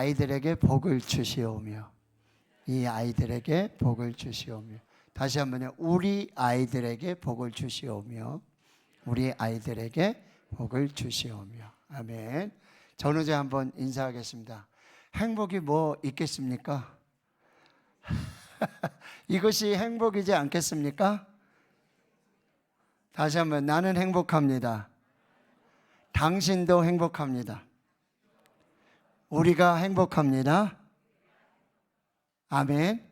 아이들에게 복을 주시오며, 이 아이들에게 복을 주시오며. 다시 한번요. 우리 아이들에게 복을 주시오며, 우리 아이들에게 복을 주시오며. 아멘. 전우제 한번 인사하겠습니다. 행복이 뭐 있겠습니까? 이것이 행복이지 않겠습니까? 다시 한번, 나는 행복합니다. 당신도 행복합니다. 우리가 행복합니다. 아멘.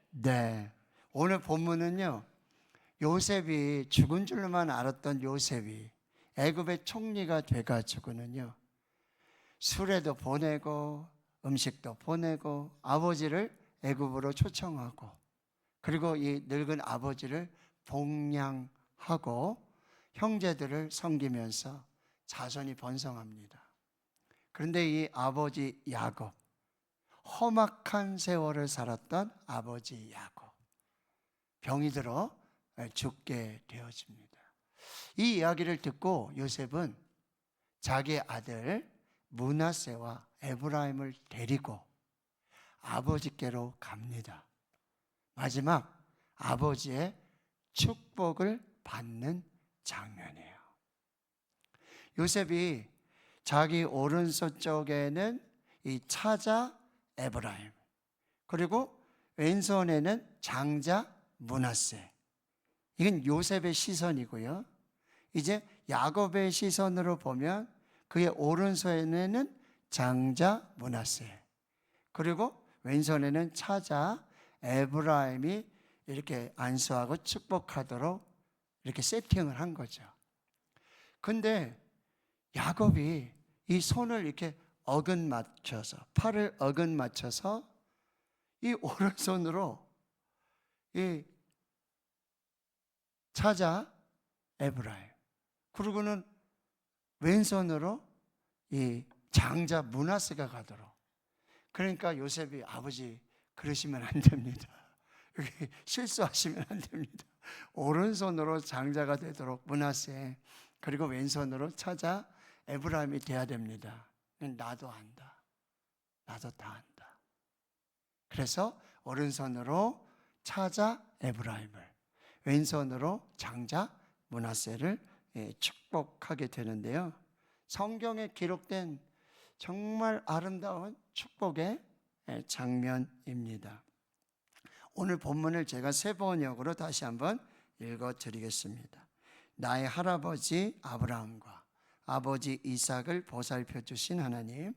네. 오늘 본문은요, 요셉이 죽은 줄만 알았던 요셉이 애굽의 총리가 돼가지고는요, 술에도 보내고 음식도 보내고 아버지를 애굽으로 초청하고, 그리고 이 늙은 아버지를 봉양하고 형제들을 섬기면서 자손이 번성합니다. 그런데 이 아버지 야곱, 험악한 세월을 살았던 아버지 야곱, 병이 들어 죽게 되어집니다. 이 이야기를 듣고 요셉은 자기 아들 므낫세와 에브라임을 데리고 아버지께로 갑니다. 마지막 아버지의 축복을 받는 장면이에요. 요셉이 자기 오른손 쪽에는 이 차자 에브라임, 그리고 왼손에는 장자 므낫세. 이건 요셉의 시선이고요. 이제 야곱의 시선으로 보면 그의 오른손에는 장자 므낫세, 그리고 왼손에는 차자 에브라임이 이렇게 안수하고 축복하도록 이렇게 세팅을 한 거죠. 근데 야곱이 이 손을 이렇게 어긋 맞춰서, 팔을 어긋 맞춰서 이 오른손으로 이 차자 에브라임, 그리고는 왼손으로 이 장자 므낫세가 가도록. 그러니까 요셉이, 아버지 그러시면 안 됩니다. 실수하시면 안 됩니다. 오른손으로 장자가 되도록 므낫세, 그리고 왼손으로 차자 에브라임이 돼야 됩니다. 나도 안다. 나도 다 안다. 그래서 오른손으로 차자 에브라임을, 왼손으로 장자 므낫세를 축복하게 되는데요. 성경에 기록된 정말 아름다운 축복의 장면입니다. 오늘 본문을 제가 세 번역으로 다시 한번 읽어드리겠습니다. 나의 할아버지 아브라함과 아버지 이삭을 보살펴 주신 하나님,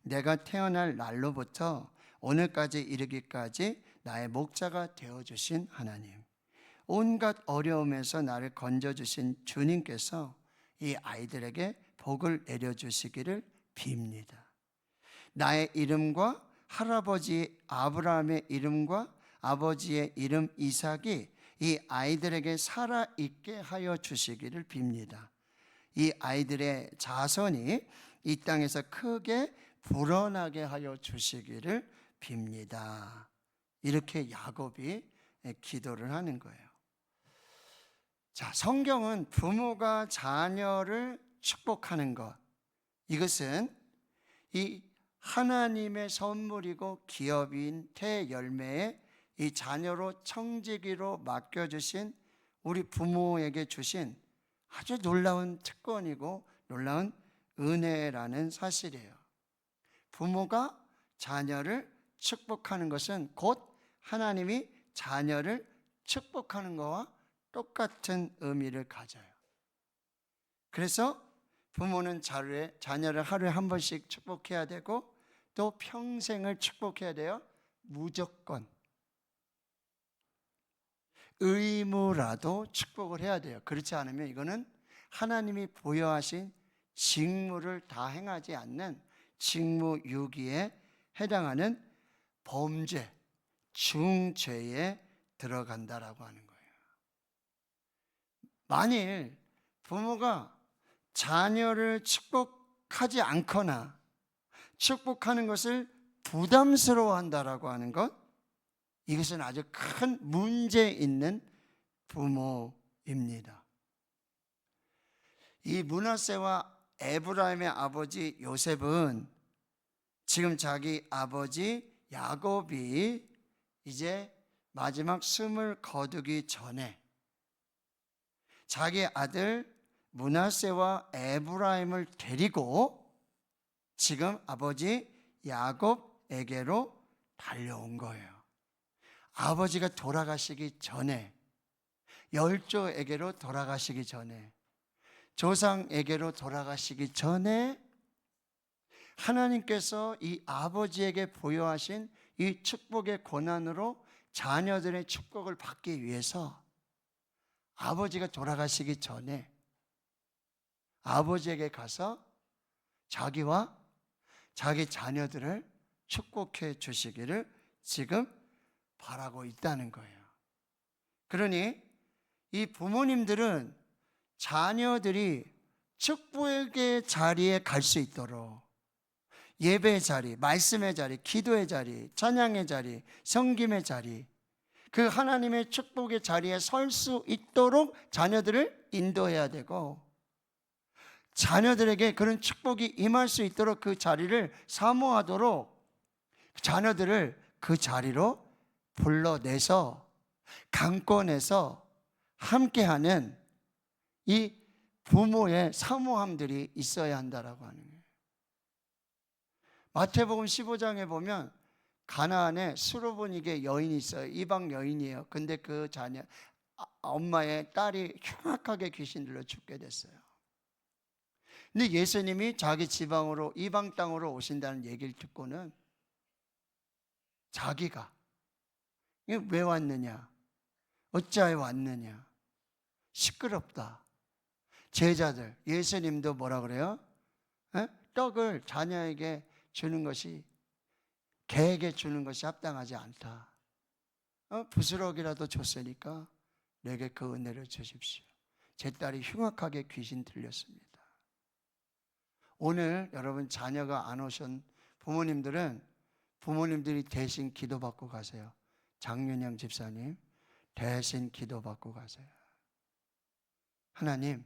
내가 태어날 날로부터 오늘까지 이르기까지 나의 목자가 되어주신 하나님, 온갖 어려움에서 나를 건져주신 주님께서 이 아이들에게 복을 내려주시기를 빕니다. 나의 이름과 할아버지 아브라함의 이름과 아버지의 이름 이삭이 이 아이들에게 살아있게 하여 주시기를 빕니다. 이 아이들의 자손이 이 땅에서 크게 불어나게 하여 주시기를 빕니다. 이렇게 야곱이 기도를 하는 거예요. 자, 성경은 부모가 자녀를 축복하는 것, 이것은 이 하나님의 선물이고 기업인 태열매에 이 자녀로 청지기로 맡겨주신 우리 부모에게 주신 아주 놀라운 특권이고 놀라운 은혜라는 사실이에요. 부모가 자녀를 축복하는 것은 곧 하나님이 자녀를 축복하는 것과 똑같은 의미를 가져요. 그래서 부모는 자녀를 하루에 한 번씩 축복해야 되고, 또 평생을 축복해야 돼요. 무조건 의무라도 축복을 해야 돼요. 그렇지 않으면 이거는 하나님이 부여하신 직무를 다 행하지 않는 직무유기에 해당하는 범죄, 중죄에 들어간다라고 하는 거예요. 만일 부모가 자녀를 축복하지 않거나 축복하는 것을 부담스러워한다라고 하는 것, 이것은 아주 큰 문제 있는 부모입니다. 이 므낫세와 에브라임의 아버지 요셉은 지금 자기 아버지 야곱이 이제 마지막 숨을 거두기 전에 자기 아들 므낫세와 에브라임을 데리고 지금 아버지 야곱에게로 달려온 거예요. 아버지가 돌아가시기 전에, 열조에게로 돌아가시기 전에, 조상에게로 돌아가시기 전에 하나님께서 이 아버지에게 부여하신 이 축복의 권한으로 자녀들의 축복을 받기 위해서 아버지가 돌아가시기 전에 아버지에게 가서 자기와 자기 자녀들을 축복해 주시기를 지금 바라고 있다는 거예요. 그러니 이 부모님들은 자녀들이 축복의 자리에 갈 수 있도록 예배의 자리, 말씀의 자리, 기도의 자리, 찬양의 자리, 섬김의 자리, 그 하나님의 축복의 자리에 설 수 있도록 자녀들을 인도해야 되고, 자녀들에게 그런 축복이 임할 수 있도록 그 자리를 사모하도록 자녀들을 그 자리로 불러내서 강권해서 함께하는 이 부모의 사모함들이 있어야 한다라고 하는 거예요. 마태복음 15장에 보면 가나안에 수르보니게 여인이 있어요. 이방 여인이에요. 근데 그 자녀 엄마의 딸이 흉악하게 귀신 들려 죽게 됐어요. 근데 예수님이 자기 지방으로 이방 땅으로 오신다는 얘기를 듣고는 자기가 왜 왔느냐, 어찌하여 왔느냐, 시끄럽다. 제자들, 예수님도 뭐라 그래요? 떡을 자녀에게 주는 것이, 개에게 주는 것이 합당하지 않다. 부스러기라도 줬으니까 내게 그 은혜를 주십시오. 제 딸이 흉악하게 귀신 들렸습니다. 오늘 여러분 자녀가 안 오신 부모님들은 부모님들이 대신 기도받고 가세요. 장윤영 집사님 대신 기도받고 가세요. 하나님,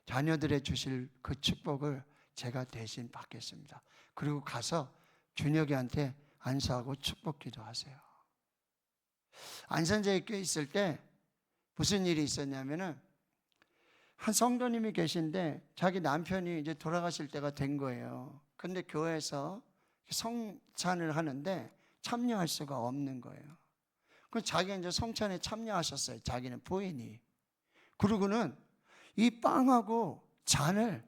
자녀들의 주실 그 축복을 제가 대신 받겠습니다. 그리고 가서 준혁이한테 안수하고 축복 기도하세요. 안산자에 꽤 있을 때 무슨 일이 있었냐면은 한 성도님이 계신데 자기 남편이 이제 돌아가실 때가 된 거예요. 근데 교회에서 성찬을 하는데 참여할 수가 없는 거예요. 그래서 자기가 이제 성찬에 참여하셨어요. 자기는 부인이. 그러고는 이 빵하고 잔을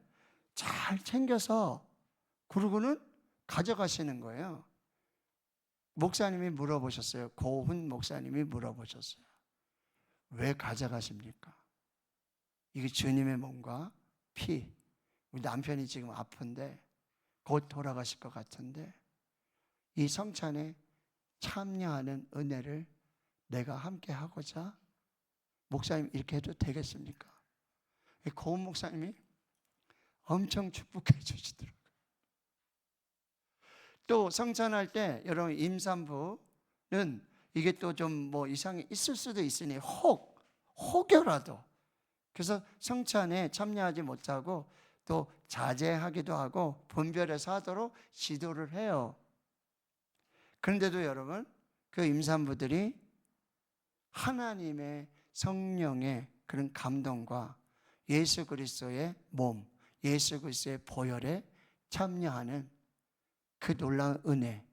잘 챙겨서 그러고는 가져가시는 거예요. 목사님이 물어보셨어요. 고훈 목사님이 물어보셨어요. 왜 가져가십니까? 이게 주님의 몸과 피. 우리 남편이 지금 아픈데 곧 돌아가실 것 같은데 이 성찬에 참여하는 은혜를 내가 함께 하고자 목사님 이렇게 해도 되겠습니까? 고은 목사님이 엄청 축복해 주시더라고요. 또 성찬할 때 여러분 임산부는 이게 또 좀 뭐 이상이 있을 수도 있으니 혹여라도 그래서 성찬에 참여하지 못하고 또 자제하기도 하고 분별해서 하도록 지도를 해요. 그런데도 여러분 그 임산부들이 하나님의 성령의 그런 감동과 예수 그리스도의 몸, 예수 그리스도의 보혈에 참여하는 그 놀라운 은혜,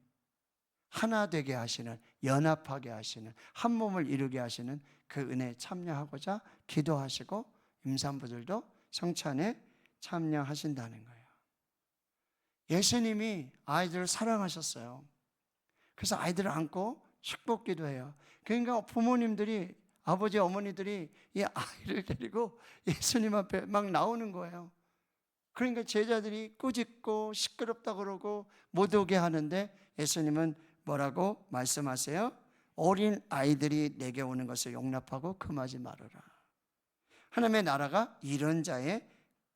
하나 되게 하시는, 연합하게 하시는, 한 몸을 이루게 하시는 그 은혜에 참여하고자 기도하시고 임산부들도 성찬에 참여하신다는 거예요. 예수님이 아이들을 사랑하셨어요. 그래서 아이들을 안고 축복 기도해요. 그러니까 부모님들이, 아버지 어머니들이 이 아이를 데리고 예수님 앞에 막 나오는 거예요. 그러니까 제자들이 꾸짖고 시끄럽다 그러고 못 오게 하는데 예수님은 뭐라고 말씀하세요? 어린 아이들이 내게 오는 것을 용납하고 금하지 말아라. 하나님의 나라가 이런 자의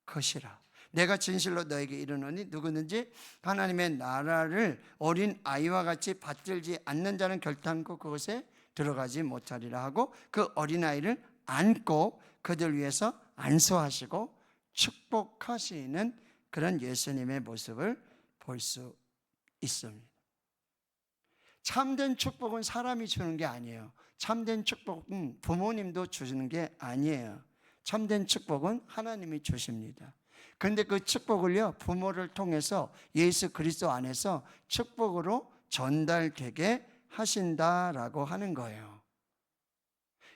것이라. 내가 진실로 너에게 이르노니 누구든지 하나님의 나라를 어린 아이와 같이 받들지 않는 자는 결단코 그곳에 들어가지 못하리라 하고 그 어린아이를 안고 그들 위해서 안수하시고 축복하시는 그런 예수님의 모습을 볼 수 있습니다. 참된 축복은 사람이 주는 게 아니에요. 참된 축복은 부모님도 주시는 게 아니에요. 참된 축복은 하나님이 주십니다. 그런데 그 축복을요, 부모를 통해서 예수 그리스도 안에서 축복으로 전달되게 하신다라고 하는 거예요.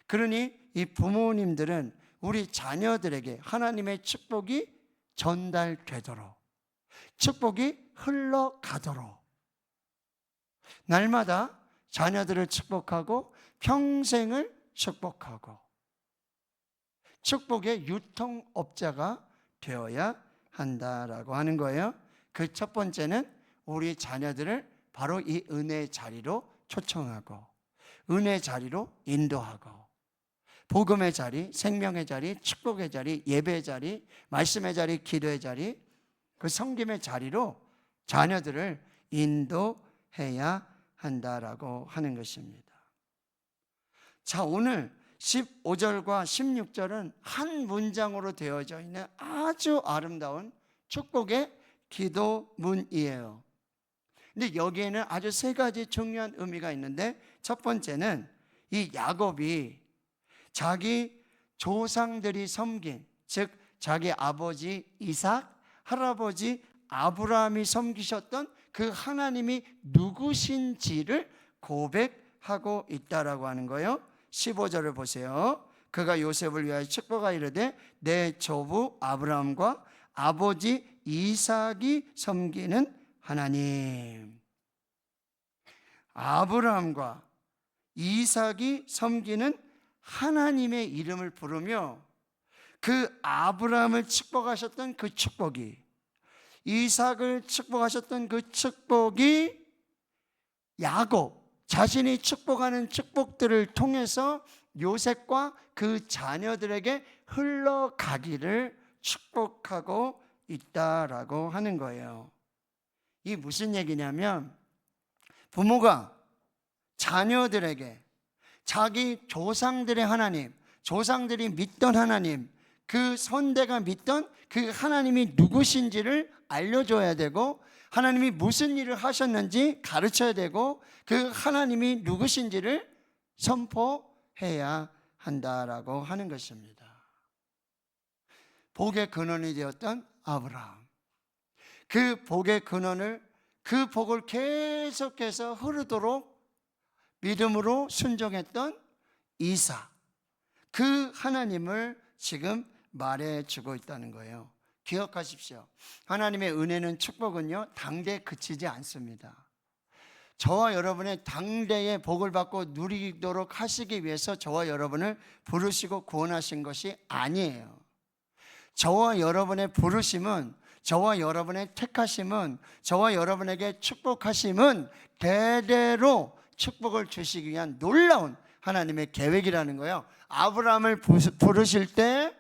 그러니 이 부모님들은 우리 자녀들에게 하나님의 축복이 전달되도록, 축복이 흘러가도록 날마다 자녀들을 축복하고 평생을 축복하고 축복의 유통업자가 되어야 한다라고 하는 거예요. 그 첫 번째는 우리 자녀들을 바로 이 은혜의 자리로 초청하고 은혜의 자리로 인도하고 복음의 자리, 생명의 자리, 축복의 자리, 예배의 자리, 말씀의 자리, 기도의 자리, 그 섬김의 자리로 자녀들을 인도해야 한다라고 하는 것입니다. 자, 오늘 15절과 16절은 한 문장으로 되어져 있는 아주 아름다운 축복의 기도문이에요. 근데 여기에는 아주 세 가지 중요한 의미가 있는데, 첫 번째는 이 야곱이 자기 조상들이 섬긴, 즉 자기 아버지 이삭, 할아버지 아브라함이 섬기셨던 그 하나님이 누구신지를 고백하고 있다라고 하는 거예요. 15절을 보세요. 그가 요셉을 위하여 축복하 이르되 내 조부 아브라함과 아버지 이삭이 섬기는 하나님. 아브라함과 이삭이 섬기는 하나님의 이름을 부르며 그 아브라함을 축복하셨던 그 축복이, 이삭을 축복하셨던 그 축복이 야곱 자신이 축복하는 축복들을 통해서 요셉과 그 자녀들에게 흘러가기를 축복하고 있다라고 하는 거예요. 이 무슨 얘기냐면 부모가 자녀들에게 자기 조상들의 하나님, 조상들이 믿던 하나님, 그 선대가 믿던 그 하나님이 누구신지를 알려줘야 되고 하나님이 무슨 일을 하셨는지 가르쳐야 되고 그 하나님이 누구신지를 선포해야 한다라고 하는 것입니다. 복의 근원이 되었던 아브라함, 그 복의 근원을, 그 복을 계속해서 흐르도록 믿음으로 순종했던 이삭, 그 하나님을 지금 말해주고 있다는 거예요. 기억하십시오. 하나님의 은혜는, 축복은요 당대에 그치지 않습니다. 저와 여러분의 당대의 복을 받고 누리도록 하시기 위해서 저와 여러분을 부르시고 구원하신 것이 아니에요. 저와 여러분의 부르심은, 저와 여러분의 택하심은, 저와 여러분에게 축복하심은 대대로 축복을 주시기 위한 놀라운 하나님의 계획이라는 거예요. 아브라함을 부르실 때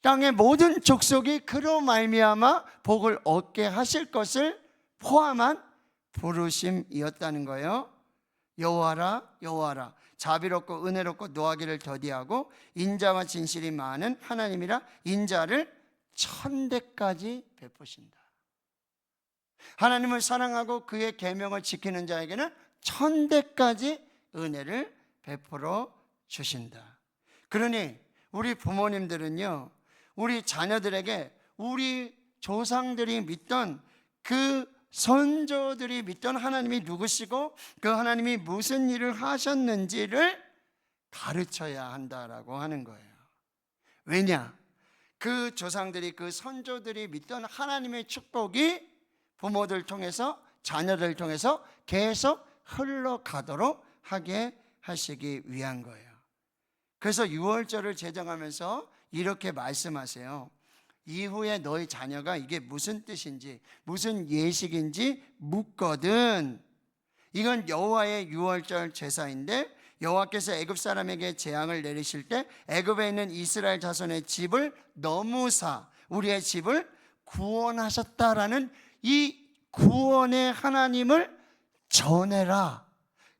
땅의 모든 족속이 그로 말미암아 복을 얻게 하실 것을 포함한 부르심이었다는 거예요. 여호와라 여호와라, 자비롭고 은혜롭고 노하기를 더디하고 인자와 진실이 많은 하나님이라, 인자를 천대까지 베푸신다. 하나님을 사랑하고 그의 계명을 지키는 자에게는 천대까지 은혜를 베풀어 주신다. 그러니 우리 부모님들은요, 우리 자녀들에게 우리 조상들이 믿던, 그 선조들이 믿던 하나님이 누구시고 그 하나님이 무슨 일을 하셨는지를 가르쳐야 한다라고 하는 거예요. 왜냐? 그 조상들이, 그 선조들이 믿던 하나님의 축복이 부모들 통해서, 자녀들 통해서 계속 흘러가도록 하게 하시기 위한 거예요. 그래서 유월절을 제정하면서 이렇게 말씀하세요. 이후에 너희 자녀가 이게 무슨 뜻인지, 무슨 예식인지 묻거든. 이건 여호와의 유월절 제사인데, 여호와께서 애굽 사람에게 재앙을 내리실 때 애굽에 있는 이스라엘 자손의 집을 넘으사 우리의 집을 구원하셨다라는 이 구원의 하나님을 전해라,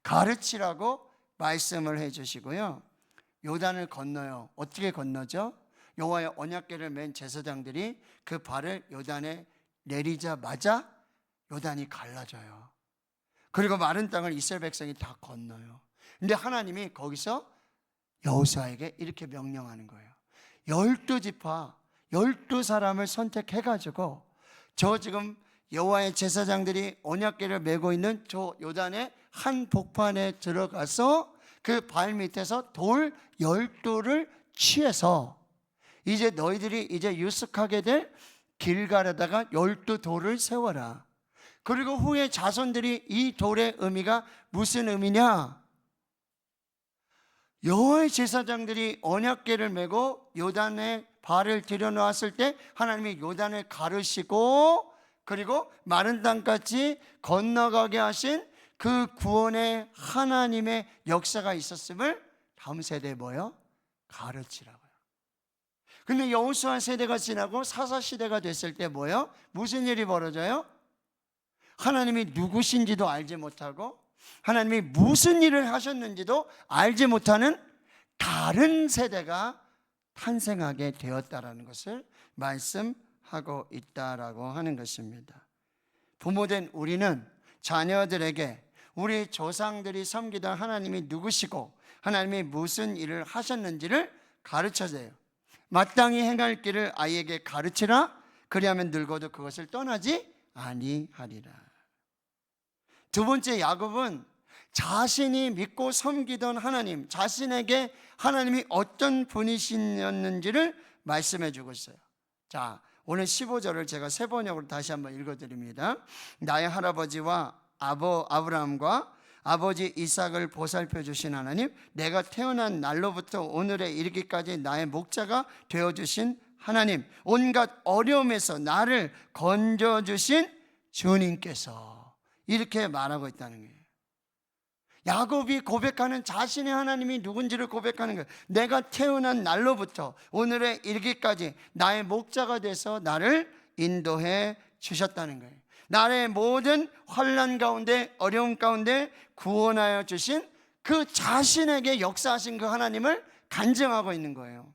가르치라고 말씀을 해주시고요. 요단을 건너요. 어떻게 건너죠? 여호와의 언약궤를 맨 제사장들이 그 발을 요단에 내리자마자 요단이 갈라져요. 그리고 마른 땅을 이스라엘 백성이 다 건너요. 근데 하나님이 거기서 여호수아에게 이렇게 명령하는 거예요. 12지파 12사람을 선택해가지고 저 지금 여호와의 제사장들이 언약궤를 메고 있는 저 요단의 한 복판에 들어가서 그 발 밑에서 돌 12를 취해서 이제 너희들이 이제 유숙하게 될 길갈에다가 12돌을 세워라. 그리고 후에 자손들이 이 돌의 의미가 무슨 의미냐? 여호와의 제사장들이 언약궤를 메고 요단에 발을 들여놓았을 때 하나님이 요단을 가르시고 그리고 마른 땅까지 건너가게 하신 그 구원의 하나님의 역사가 있었음을 다음 세대에 뭐요? 가르치라고요. 근데 여호수아 세대가 지나고 사사 시대가 됐을 때 뭐요? 무슨 일이 벌어져요? 하나님이 누구신지도 알지 못하고 하나님이 무슨 일을 하셨는지도 알지 못하는 다른 세대가 탄생하게 되었다라는 것을 말씀하고 있다라고 하는 것입니다. 부모된 우리는 자녀들에게 우리 조상들이 섬기던 하나님이 누구시고 하나님이 무슨 일을 하셨는지를 가르쳐줘요. 마땅히 행할 길을 아이에게 가르치라. 그리하면 늙어도 그것을 떠나지 아니하리라. 두 번째, 야곱은 자신이 믿고 섬기던 하나님, 자신에게 하나님이 어떤 분이셨는지를 말씀해 주고 있어요. 자, 오늘 15절을 제가 세 번역으로 다시 한번 읽어드립니다. 나의 할아버지와 아브라함과 아버지 이삭을 보살펴 주신 하나님, 내가 태어난 날로부터 오늘에 이르기까지 나의 목자가 되어주신 하나님, 온갖 어려움에서 나를 건져주신 주님께서, 이렇게 말하고 있다는 거예요. 야곱이 고백하는 자신의 하나님이 누군지를 고백하는 거예요. 내가 태어난 날로부터 오늘에 이르기까지 나의 목자가 돼서 나를 인도해 주셨다는 거예요. 나의 모든 환난 가운데 어려움 가운데 구원하여 주신 그 자신에게 역사하신 그 하나님을 간증하고 있는 거예요.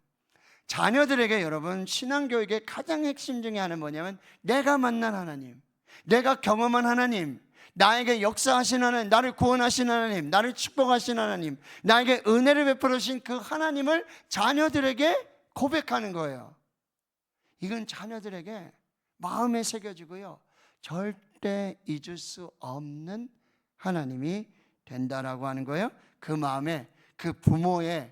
자녀들에게 여러분 신앙교육의 가장 핵심 중에 하나는 뭐냐면 내가 만난 하나님, 내가 경험한 하나님, 나에게 역사하신 하나님, 나를 구원하신 하나님, 나를 축복하신 하나님, 나에게 은혜를 베풀어 주신 그 하나님을 자녀들에게 고백하는 거예요. 이건 자녀들에게 마음에 새겨지고요, 절대 잊을 수 없는 하나님이 된다라고 하는 거예요. 그 마음에 그 부모의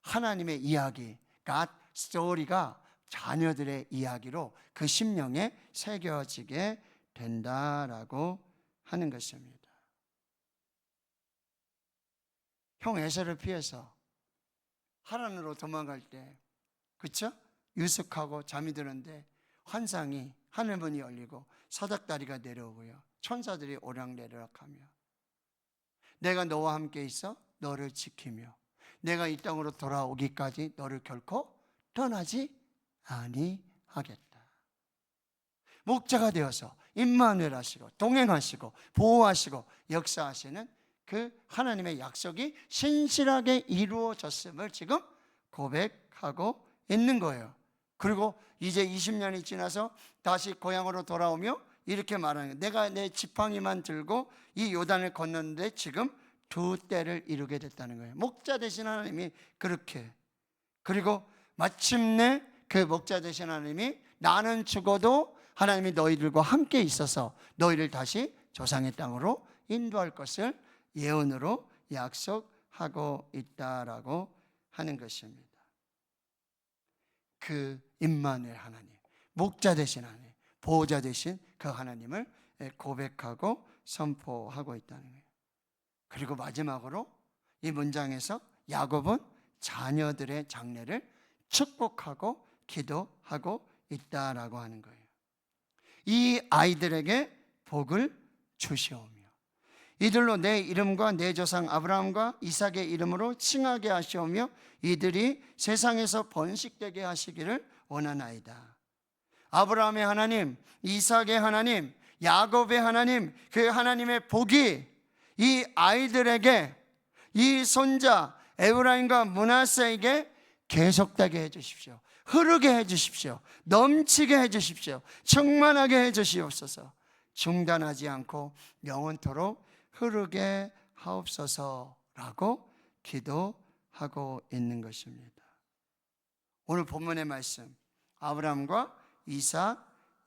하나님의 이야기, God 스토리가 자녀들의 이야기로 그 심령에 새겨지게 된다라고 하는 것입니다. 형 에서를 피해서 하란으로 도망갈 때, 그렇죠? 유숙하고 잠이 드는데 환상이 하늘문이 열리고 사닥다리가 내려오고요, 천사들이 오락내리락하며 내가 너와 함께 있어 너를 지키며 내가 이 땅으로 돌아오기까지 너를 결코 떠나지 아니하겠다. 목자가 되어서 임마누엘 하시고 동행하시고 보호하시고 역사하시는 그 하나님의 약속이 신실하게 이루어졌음을 지금 고백하고 있는 거예요. 그리고 이제 20년이 지나서 다시 고향으로 돌아오며 이렇게 말하는 거예요. 내가 내 지팡이만 들고 이 요단을 건넜는데 지금 2때를 이루게 됐다는 거예요. 목자 되신 하나님이 그렇게, 그리고 마침내 그 목자 되신 하나님이 나는 죽어도 하나님이 너희들과 함께 있어서 너희를 다시 조상의 땅으로 인도할 것을 예언으로 약속하고 있다라고 하는 것입니다. 그 임마누엘 하나님, 목자 되신 하나님, 보호자 되신 그 하나님을 고백하고 선포하고 있다는 거예요. 그리고 마지막으로 이 문장에서 야곱은 자녀들의 장래를 축복하고 기도하고 있다라고 하는 거예요. 이 아이들에게 복을 주시오며 이들로 내 이름과 내 조상 아브라함과 이삭의 이름으로 칭하게 하시오며 이들이 세상에서 번식되게 하시기를 원하나이다. 아브라함의 하나님, 이삭의 하나님, 야곱의 하나님, 그 하나님의 복이 이 아이들에게, 이 손자 에브라임과 므낫세에게 계속되게 해주십시오. 흐르게 해주십시오. 넘치게 해주십시오. 충만하게 해주시옵소서. 중단하지 않고 영원토록 흐르게 하옵소서라고 기도하고 있는 것입니다. 오늘 본문의 말씀, 아브라함과 이삭,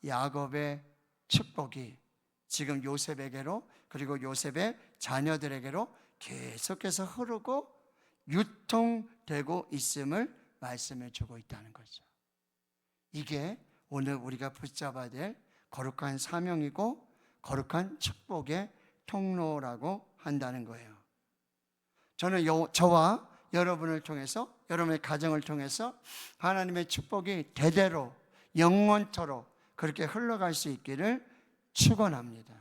야곱의 축복이 지금 요셉에게로, 그리고 요셉의 자녀들에게로 계속해서 흐르고 유통되고 있음을 말씀해 주고 있다는 거죠. 이게 오늘 우리가 붙잡아야 될 거룩한 사명이고 거룩한 축복의 통로라고 한다는 거예요. 저는 저와 여러분을 통해서, 여러분의 가정을 통해서 하나님의 축복이 대대로 영원토록 그렇게 흘러갈 수 있기를 축원합니다.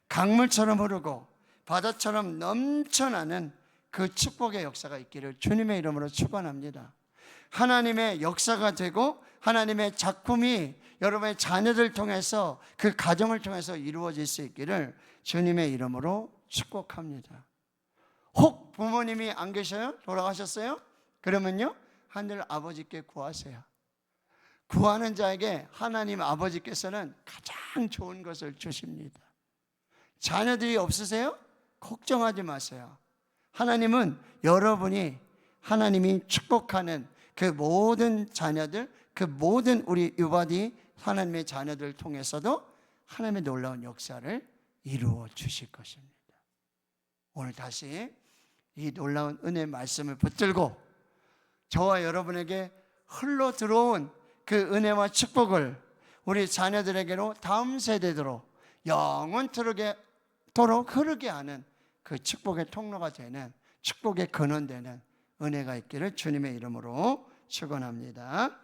강물처럼 흐르고 바다처럼 넘쳐나는 그 축복의 역사가 있기를 주님의 이름으로 축원합니다. 하나님의 역사가 되고 하나님의 작품이 여러분의 자녀들 통해서, 그 가정을 통해서 이루어질 수 있기를 주님의 이름으로 축복합니다. 혹 부모님이 안 계셔요? 돌아가셨어요? 그러면요, 하늘 아버지께 구하세요. 구하는 자에게 하나님 아버지께서는 가장 좋은 것을 주십니다. 자녀들이 없으세요? 걱정하지 마세요. 하나님은 여러분이, 하나님이 축복하는 그 모든 자녀들, 그 모든 우리 유바디 하나님의 자녀들을 통해서도 하나님의 놀라운 역사를 이루어 주실 것입니다. 오늘 다시 이 놀라운 은혜의 말씀을 붙들고 저와 여러분에게 흘러 들어온 그 은혜와 축복을 우리 자녀들에게로, 다음 세대로 영원토록 흐르게 하는 그 축복의 통로가 되는, 축복의 근원되는 은혜가 있기를 주님의 이름으로 축원합니다.